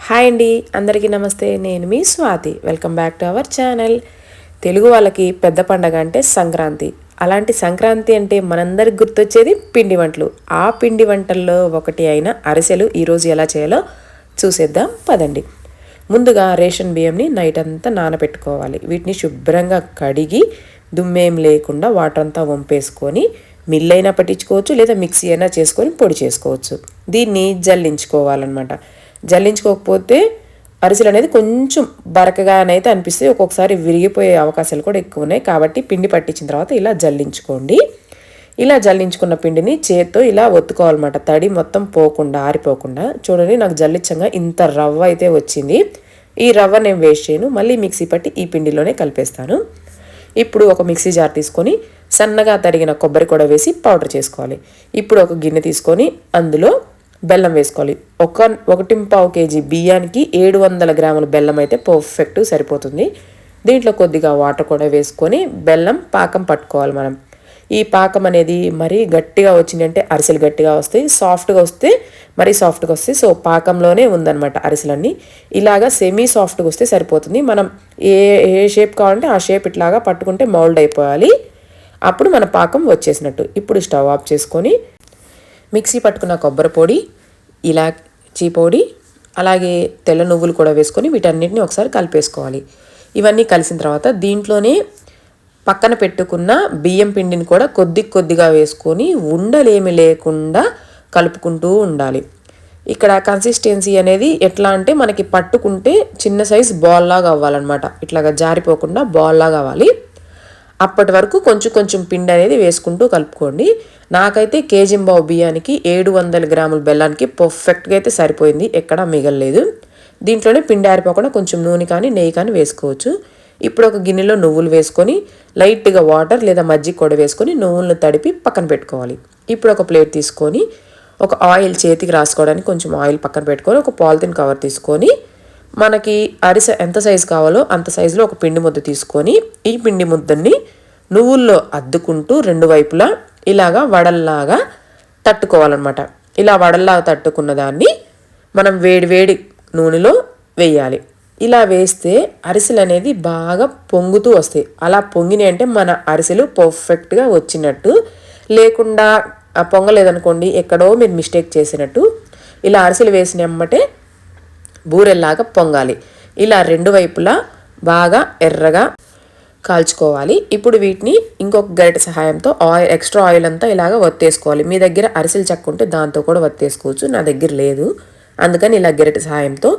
Hi అండి, అందరికీ నమస్తే. నేను మీ Swathi. Welcome back to our channel. Telugu వాళ్ళకి పెద్ద పండగ అంటే సంక్రాంతి. అలాంటి సంక్రాంతి అంటే మనందరికి గుర్తొచ్చేది పిండి వంటలు. ఆ పిండి వంటల్లో ఒకటి అయిన అరిసెలు ఈరోజు ఎలా చేయాలో చూసేద్దాం పదండి. ముందుగా రేషన్ బియ్యంని నైట్ అంతా నానబెట్టుకోవాలి. వీటిని శుభ్రంగా కడిగి దుమ్మేం లేకుండా వాటర్ అంతా వంపేసుకొని మిల్ అయినా పట్టించుకోవచ్చు, లేదా మిక్సీ అయినా చేసుకొని పొడి చేసుకోవచ్చు. దీన్ని జల్లించుకోవాలన్నమాట. జల్లించుకోకపోతే అరిసెలు అనేది కొంచెం బరకగానైతే అనిపిస్తాయి, ఒక్కొక్కసారి విరిగిపోయే అవకాశాలు కూడా ఎక్కువ ఉన్నాయి. కాబట్టి పిండి పట్టించిన తర్వాత ఇలా జల్లించుకోండి. ఇలా జల్లించుకున్న పిండిని చేత్తో ఇలా ఒత్తుకోవాలన్నమాట, తడి మొత్తం పోకుండా, ఆరిపోకుండా. చూడండి, నాకు జల్లించంగా ఇంత రవ్వ అయితే వచ్చింది. ఈ రవ్వ నేను వేస్ట్ చేయను, మళ్ళీ మిక్సీ పట్టి ఈ పిండిలోనే కలిపేస్తాను. ఇప్పుడు ఒక మిక్సీ జార్ తీసుకొని సన్నగా తరిగిన కొబ్బరి కూడా వేసి పౌడర్ చేసుకోవాలి. ఇప్పుడు ఒక గిన్నె తీసుకొని అందులో బెల్లం వేసుకోవాలి. 1.25 కేజీ బియ్యానికి 700 గ్రాముల బెల్లం అయితే పర్ఫెక్ట్ సరిపోతుంది. దీంట్లో కొద్దిగా వాటర్ కూడా వేసుకొని బెల్లం పాకం పట్టుకోవాలి మనం. ఈ పాకం అనేది మరీ గట్టిగా వచ్చిందంటే అరిసెలు గట్టిగా వస్తాయి, సాఫ్ట్గా వస్తే మరీ సాఫ్ట్గా వస్తాయి. సో పాకంలోనే ఉందన్నమాట అరిసెలన్నీ. ఇలాగా సెమీ సాఫ్ట్గా వస్తే సరిపోతుంది. మనం ఏ ఏ షేప్ కావాలంటే ఆ షేప్ ఇట్లాగా పట్టుకుంటే మౌల్డ్ అయిపోవాలి. అప్పుడు మన పాకం వచ్చేసినట్టు. ఇప్పుడు స్టవ్ ఆఫ్ చేసుకొని మిక్సీ పట్టుకున్న కొబ్బరి పొడి, ఇలాచీ పొడి, అలాగే తెల్ల నువ్వులు కూడా వేసుకొని వీటన్నిటిని ఒకసారి కలిపేసుకోవాలి. ఇవన్నీ కలిసిన తర్వాత దీంట్లోనే పక్కన పెట్టుకున్న బియ్యం పిండిని కూడా కొద్దిగా వేసుకొని ఉండలేమి లేకుండా కలుపుకుంటూ ఉండాలి. ఇక్కడ కన్సిస్టెన్సీ అనేది ఎట్లా అంటే మనకి పట్టుకుంటే చిన్న సైజ్ బాల్ లాగా అవ్వాలన్నమాట. ఇట్లాగా జారిపోకుండా బాల్ లాగా అవ్వాలి. అప్పటి వరకు కొంచెం పిండి అనేది వేసుకుంటూ కలుపుకోండి. నాకైతే కేజీంబావు బియ్యానికి 700 గ్రాముల బెల్లానికి పర్ఫెక్ట్గా అయితే సరిపోయింది, ఎక్కడా మిగలలేదు. దీంట్లోనే పిండి ఆరిపోకుండా కొంచెం నూనె కానీ నెయ్యి కానీ వేసుకోవచ్చు. ఇప్పుడు ఒక గిన్నెలో నువ్వులు వేసుకొని లైట్గా వాటర్ లేదా మజ్జిగ కూడా వేసుకొని నువ్వులను తడిపి పక్కన పెట్టుకోవాలి. ఇప్పుడు ఒక ప్లేట్ తీసుకొని ఒక ఆయిల్ చేతికి రాసుకోవడానికి కొంచెం ఆయిల్ పక్కన పెట్టుకొని ఒక పాలిథిన్ కవర్ తీసుకొని మనకి అరిసె ఎంత సైజు కావాలో అంత సైజులో ఒక పిండి ముద్ద తీసుకొని ఈ పిండి ముద్దని నువ్వుల్లో అద్దుకుంటూ రెండు వైపులా ఇలాగా వడల్లాగా తట్టుకోవాలన్నమాట. ఇలా వడల్లాగా తట్టుకున్న దాన్ని మనం వేడి నూనెలో వేయాలి. ఇలా వేస్తే అరిసెలు అనేది బాగా పొంగుతూ వస్తాయి. అలా పొంగినాయి అంటే మన అరిసెలు పర్ఫెక్ట్గా వచ్చినట్టు. లేకుండా పొంగలేదనుకోండి, ఎక్కడో మీరు మిస్టేక్ చేసినట్టు. ఇలా అరిసెలు వేసిన వెంబటే బూరెల్లాగా పొంగాలి. ఇలా రెండు వైపులా బాగా ఎర్రగా కాల్చుకోవాలి. ఇప్పుడు వీటిని ఇంకొక గరిటె సహాయంతో ఎక్స్ట్రా ఆయిల్ అంతా ఇలాగ వత్తేసుకోవాలి. మీ దగ్గర అరిసెలు చెక్క ఉంటే దాంతో కూడా వత్తేసుకోవచ్చు, నా దగ్గర లేదు. అందుకని ఇలా గరిటె సహాయంతో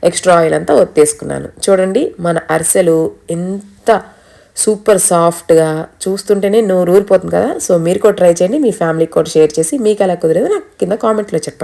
ఎక్స్ట్రా ఆయిల్ అంతా వత్తేసుకున్నాను. చూడండి, మన అరిసెలు ఎంత సూపర్ సాఫ్ట్గా, చూస్తుంటేనే నోరు ఊరిపోతుంది కదా. సో మీరు కూడా ట్రై చేయండి, మీ ఫ్యామిలీకి కూడా షేర్ చేసి మీకు ఎలా కుదిరేదో నాకు కింద కామెంట్లో చెప్పండి.